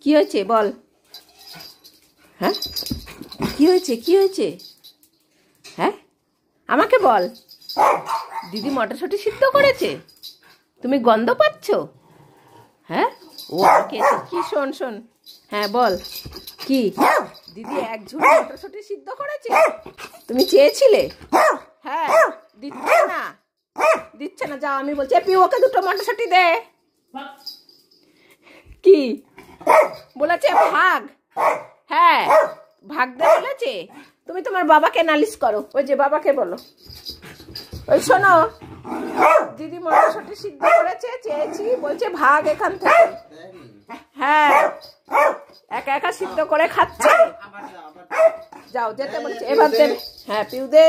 কি হয়েছে বল? হ্যাঁ, কি হয়েছে? কি হয়েছে? হ্যাঁ, আমাকে বল। দিদি মটরশুঁটি সিদ্ধ করেছে, তুমি গন্ধ পাচ্ছ? হ্যাঁ, ও আমাকে কি শোন শোন, হ্যাঁ বল কি? দিদি এক ঝুড়ি মটরশুঁটি সিদ্ধ করেছে, তুমি চেয়েছিলে? হ্যাঁ, দিচ্ছে না, দিচ্ছে না, যাও আমি বলছি পিউ ওকে দুটো মটরশুঁটি দে। কি বলেছে? ভাগ। হ্যাঁ, ভাগ দে বলেছে। তুমি তোমার বাবাকে নালিশ করো, ওই যে বাবাকে বলো, ওই শোনো দিদি মটরশুঁটি সিদ্ধ করেছে, চেয়েছি, বলছে ভাগ এখান থেকে। হ্যাঁ, একা একা সিদ্ধ করে খাচ্ছে, যাও যেতে বলছে, এবার দেবে। হ্যাঁ পিউ দে।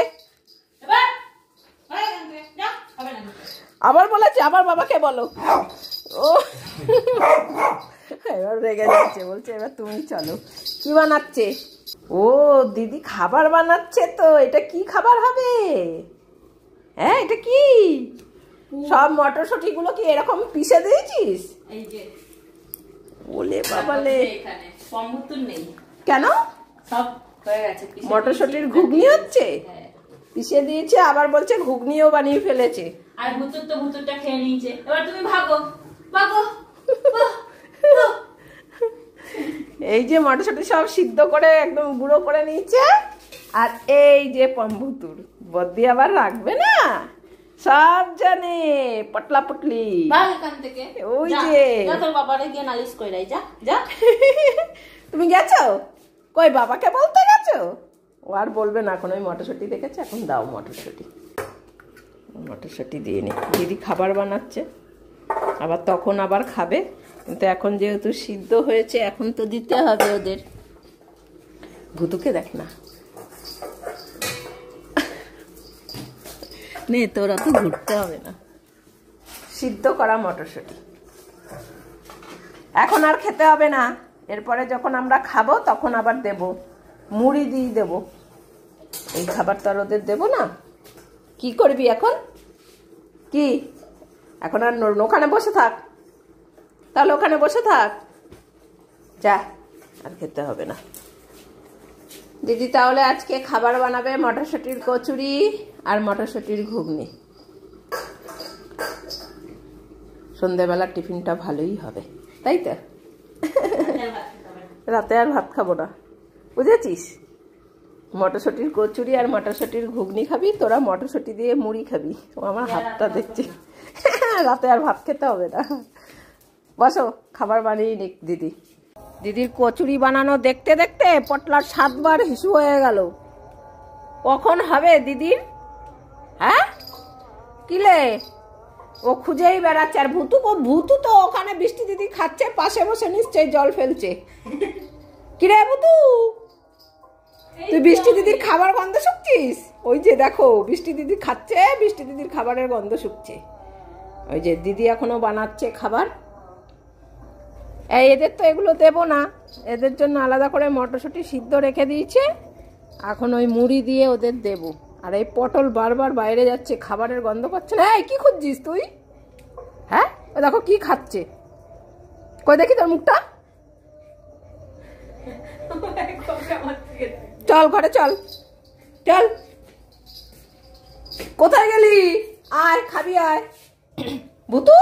আবার বলেছে, আবার বাবাকে বলো। ও এবার রেগে যাচ্ছে, বলছে এবার তুমি চলো। কি বানাচ্ছে? ও দিদি খাবার বানাচ্ছে, তো এটা কি খাবার হবে? হ্যাঁ, এটা কি? সব মটরশুঁটি গুলো কি এরকম পিষে দিয়েছিস? ওলে বাবালে, কেন? মটরশুঁটির ঘুগনি হচ্ছে, পিষে দিয়েছে, আবার বলছে ঘুগনিও বানিয়ে ফেলেছে। আর ভুতুর তো ভুতুরটা খেয়ে নিয়েছে, এবার তুমি ভাগো ভাগো। এই যে মটরশুঁটি সব সিদ্ধ করে একদম গুঁড়ো করে নিয়েছে, আর এই যে পম্ভুতুর বদ্দি আবার রাখবে না, সব জানে, পটলা পটলি। ভাগ এখান থেকে, ওই যে তোর বাবারে গিয়ে নালিশ কইরাই, যা যা। তুমি গেছো কই? বাবাকে বলতে গেছো? ও আর বলবে না, এখন ওই মটরশুঁটি দেখেছে, এখন দাও মটরশুঁটি, মটরশুঁটি দিয়ে নি। দিদি খাবার বানাচ্ছে, আবার তখন আবার খাবে, কিন্তু এখন যেহেতু সিদ্ধ হয়েছে এখন তো দিতে হবে ওদের। ভুতুকে দেখ না, নে তোরা তো ঘুরতে হবে না। সিদ্ধ করা মটরশুঁটি এখন আর খেতে হবে না, এরপরে যখন আমরা খাবো তখন আবার দেব, মুড়ি দিয়ে দেব। এই খাবার তো আর ওদের দেবো না। কি করবি এখন? কি এখন আর ওখানে বসে থাক, তাহলে ওখানে বসে থাক, যা, আর খেতে হবে না। দিদি তাহলে আজকে খাবার বানাবে মটরশুঁটির কচুরি আর মটরশুঁটির ঘুগনি। সন্ধ্যেবেলার টিফিনটা ভালোই হবে, তাই তো? রাতে আর ভাত খাবো না, বুঝেছিস? মটরশুঁটির কচুরি আর মটরশুঁটির ঘুগনি খাবি, তোরা মটরশুঁটি দিয়ে মুড়ি খাবি। আমার হাতটা দেখছি, রাতে আর ভাত খেতে হবে না। বসো, খাবার বানিয়ে নিক দিদি। দিদির কচুরি বানানো দেখতে দেখতে পটলার 7 বার হিসু হয়ে গেল। কখন হবে দিদির? হ্যাঁ, কিলে ও খুঁজেই বেড়াচ্ছে। আর ভুতু তো ওখানে বৃষ্টি দিদি খাচ্ছে, পাশে বসে নিশ্চয়ই জল ফেলছে। কিরে ভুতু, তুই বৃষ্টি দিদির খাবার গন্ধ শুকছিস? ওই যে দেখো বৃষ্টি দিদি খাচ্ছে, বৃষ্টি দিদির খাবারের গন্ধ শুকছে। ওই যে দিদি এখনো বানাচ্ছে খাবার। এদের তো এগুলো দেবো না, এদের জন্য আলাদা করে মটরশুঁটি সিদ্ধ রেখে দিয়েছে, এখন ওই মুড়ি দিয়ে ওদের দেবো। আর এই পটল বারবার বাইরে যাচ্ছে, খাবারের গন্ধ পাচ্ছে না। এই কি খুঁজছিস তুই? হ্যাঁ, দেখো কি খাচ্ছে, কই দেখি তোর মুখটা। চল ঘরে চল, চল। কোথায় গেলি? আয় খাবি, আয়। ভুতু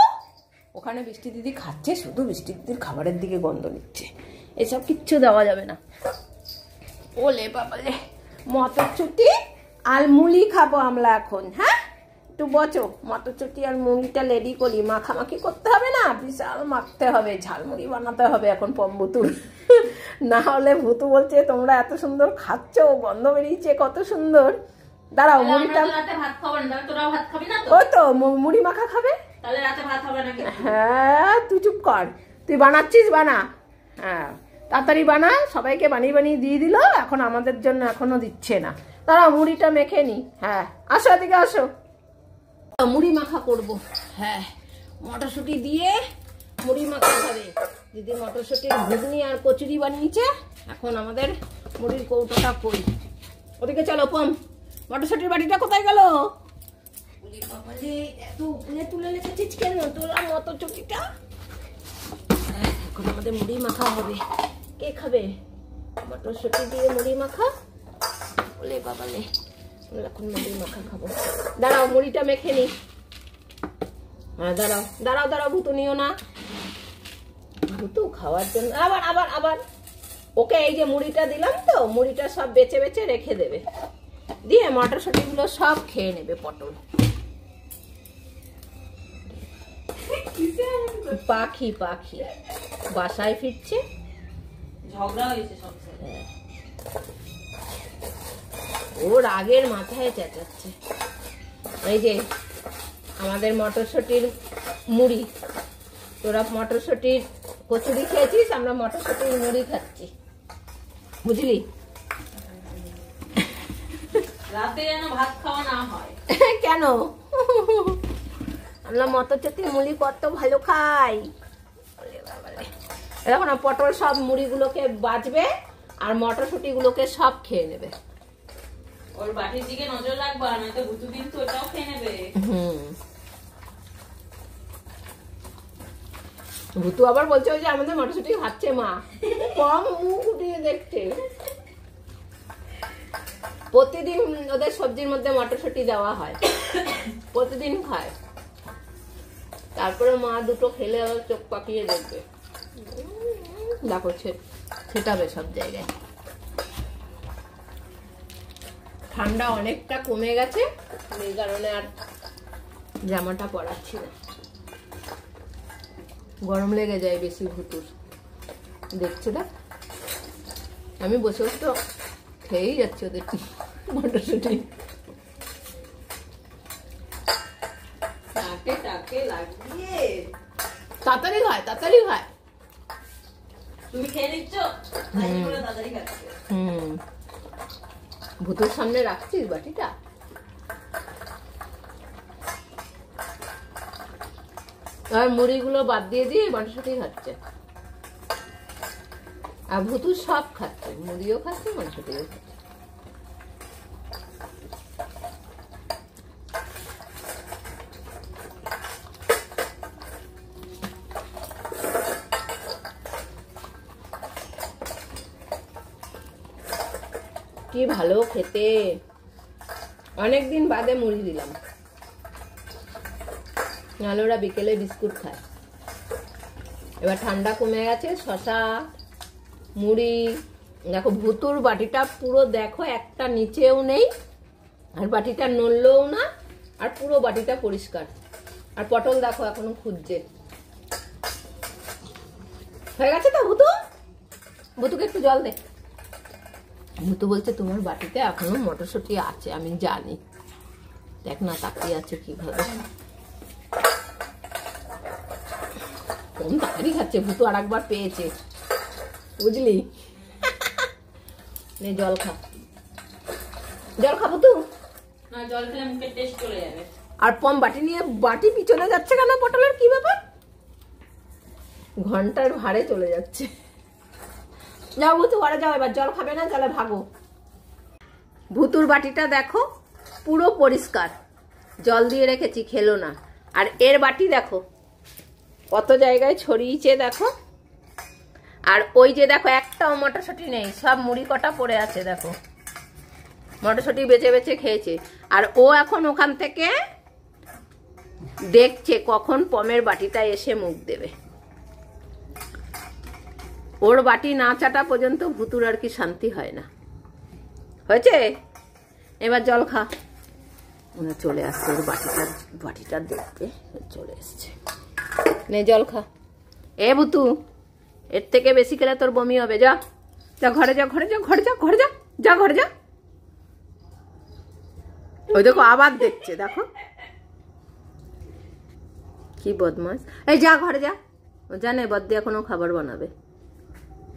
ওখানে বৃষ্টি দিদি খাচ্ছে, শুধু বৃষ্টি দিদির খাবারের দিকে গন্ধ নিচ্ছে। এসব কিচ্ছু দেওয়া যাবে না। ওলে বাবালে, মটরশুঁটি আর মুড়ি খাবো আমরা এখন। হ্যাঁ, একটু বচো, মটরশুঁটি আর মুড়িটা রেডি করি, মাখামাখি করতে হবে না, বিশাল মাখতে হবে, ঝালমুড়ি বানাতে হবে এখন পম্বুতুর। না হলে ভুতু বলছে তোমরা এত সুন্দর খাচ্ছ, গন্ধ বেরিয়েছে কত সুন্দর। দাঁড়াও, মুড়িটা ওই তো মুড়ি মাখা খাবে। হ্যাঁ, তুই চুপ কর, তুই বানাচ্ছিস বানা। হ্যাঁ, তাড়াতাড়ি বানা, সবাইকে বানিয়ে বানিয়ে দিয়ে দিল, এখন আমাদের জন্য এখনো দিচ্ছে না। দাঁড়াও মুড়িটা মেখে নি। হ্যাঁ, আসো এদিকে আসো, মুড়ি মাখা করবো। হ্যাঁ, মটরশুঁটি দিয়ে মুড়ি মাখা খাবে দিদি। মটরশুঁটির ঘুগনি আর কচুরি বানিয়েছে, এখন আমাদের মুড়ির কৌটোটা কই। ওদিকে চলো পম, মটরশুঁটির বাটিটা কোথায় গেল? এত উপরে তুলে রেখেছিস কেন তোরা মটরশুঁটিটা? এখন আমাদের মুড়ি মাখা হবে। কে খাবে মটরশুঁটি দিয়ে মুড়ি মাখা? বলে বাবালে, এখন মুড়ি মাখা খাবো। দাঁড়াও মুড়িটা মেখে নি। হ্যাঁ দাঁড়াও দাঁড়াও দাঁড়াও, ভুতু নিও না। ভুতু খাওয়ার জন্য আবার আবার আবার ওকে এই যে মুড়িটা দিলাম তো, মুড়িটা সব বেচে বেচে রেখে দেবে, দিয়ে মটরশুঁটিগুলো সব খেয়ে নেবে। পটল পাখি পাখি বাসায় ফিরছে, ঝগড়া হয়েছে সবচেয়ে। ও রাগের মাথায় চেঁচাচ্ছে। এই যে আমাদের মটরশুঁটির মুড়ি, তোরা মটরশুঁটির কচুরি খেয়েছিস, আমরা মটরশুঁটির মুড়ি খাচ্ছি, বুঝলি? রাতে যেন ভাত খাওয়া না হয়। কেন? আমরা মটরশুঁটির মুড়ি কত ভালো খাই। দেখো না, পটল সব মুড়িগুলোকে বাজবে আর মটরশুঁটিগুলোকে সব খেয়ে নেবে। ওর বাটির দিকে নজর রাখবা, নয়তো ভুতু কিন্তু ওটাও খেয়ে নেবে। ভুতু আবার বলছে ওই যে আমাদের মটরশুঁটি খাচ্ছে মা, কম মুখ উঠিয়ে দেখছে। প্রতিদিন ওদের সবজির মধ্যে মটরশুঁটি দেওয়া হয়, প্রতিদিন খায়। তারপরে মা দুটো খেলে আবার চোখ পাকিয়ে দেখবে, দেখো ছেটাবে সব জায়গায়। ঠান্ডা অনেকটা কমে গেছে, এই কারণে আর জামাটা পরাচ্ছি না, গরম লেগে যায় বেশি ভুতুর। দেখছো না, আমি বসে বসে তো খেয়েই যাচ্ছি ওদের মটরশুঁটি। টাকে টাকে লাগিয়ে তাড়াতাড়ি খায়, তাড়াতাড়ি খায়। তুমি খেয়ে নিচ্ছ, তাড়াতাড়ি খাচ্ছে। ভুতুর সামনে রাখছিস বাটিটা? আর মুড়িগুলো বাদ দিয়ে দিয়ে মটরশুঁটি খাচ্ছে, আর ভুতুর সব খাচ্ছে, মুড়িও খাচ্ছে মটরশুঁটিও খাচ্ছে। কি ভালো খেতে, অনেকদিন বাদে মুড়ি দিলাম, নাহলে ওরা বিকেলে বিস্কুট খায়। এবার ঠান্ডা কমে গেছে, শশা মুড়ি। দেখো ভুতুর বাটিটা পুরো, দেখো একটা নিচেও নেই, আর বাটিটা নড়লেও না, আর পুরো বাটিটা পরিষ্কার। আর পটল দেখো এখনো খুঁজছে। হয়ে গেছে তো ভুতু? ভুতুকে একটু জল দে। ভুতু বলছে তোমার বাটিতে এখনো মটরশুঁটি আছে, আমি জানি। দেখ না তাকিয়ে আছে কিভাবে, কোন তাড়াতাড়ি খাচ্ছে। ভুতু আর একবার পেয়েছে, বুঝলি? নে জল খা, জল খা ভুতু। না জল খেলে মুখের টেস্ট চলে যাবে। আর পম বাটি নিয়ে বাটি পিছনে যাচ্ছে কেন? পটলের কি ব্যাপার? ঘন্টার ভাড়ে চলে যাচ্ছে। যাও ভুতু ঘরে যাও, এবার জল খাবে না, জলে ভাগো। ভুতুর বাটিটা দেখো পুরো পরিষ্কার, জল দিয়ে রেখেছি, খেলো না। আর এর বাটি দেখো কত জায়গায় ছড়িয়েছে, দেখো। আর ওই যে দেখো একটাও মটরশুঁটি নেই, সব মুড়ি কটা পড়ে আছে, দেখো মটরশুঁটি বেছে বেছে খেয়েছে। আর ও এখন ওখান থেকে দেখছে কখন পমের বাটিটা এসে মুখ দেবে। ওর বাটি না চাটা পর্যন্ত ভুতুর আর কি শান্তি হয় না। হয়েছে, এবার জল খা। চলে আসছে, ওর বাটিটা দেখবে, চলে এসছে। নে জল খা। এ ভুতু, এর থেকে বেশি খেলে তোর বমি হবে। যা যা ঘরে যা, ঘরে যা, ঘরে যা, ঘরে যা, যা ঘরে যা। ওই দেখো আবার দেখছে, দেখো কি বদমাস। এই যা ঘরে যা, ও জানে বদ্দি এখনো খাবার বানাবে।